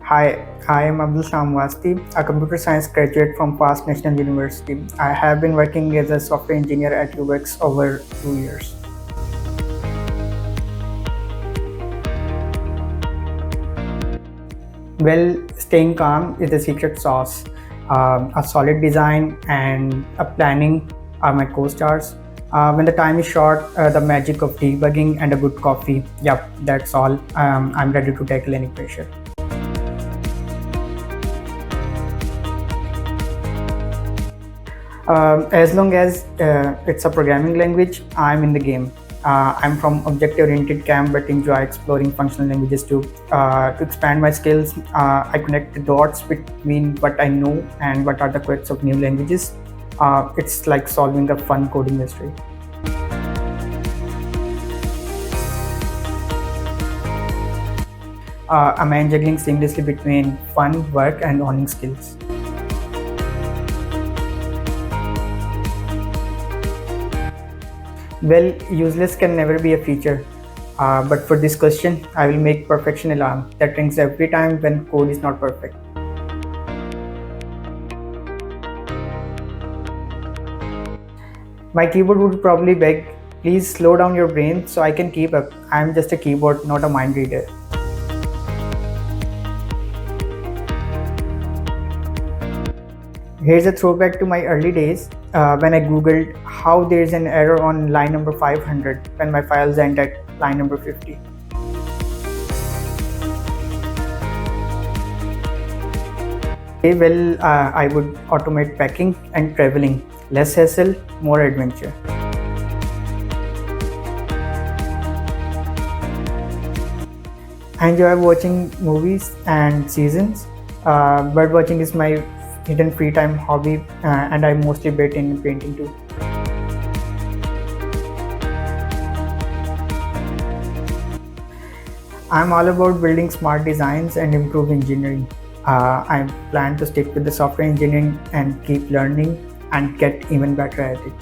Hi, I am Abdul Salam Wasti, a computer science graduate from Past National University. I have been working as a software engineer at UWorx over 2 years. Well, staying calm is the secret sauce. A solid design and a planning are my co-stars. When the time is short, the magic of debugging and a good coffee. Yep, that's all. I'm ready to tackle any pressure. As long as it's a programming language, I'm in the game. I'm from object-oriented camp, but enjoy exploring functional languages too. To expand my skills, I connect the dots between what I know and what are the quirks of new languages. It's like solving a fun coding mystery. A man juggling seamlessly between fun, work, and owning skills. Well, useless can never be a feature. But for this question, I will make perfection alarm that rings every time when code is not perfect. My keyboard would probably beg, please slow down your brain so I can keep up. I'm just a keyboard, not a mind reader. Here's a throwback to my early days when I googled how there's an error on line number 500 when my files end at line number 50. I would automate packing and traveling. Less hassle, more adventure. I enjoy watching movies and seasons. Birdwatching is my hidden free time hobby, and I mostly bet in painting too. I'm all about building smart designs and improve engineering. I plan to stick with the software engineering and keep learning and get even better at it.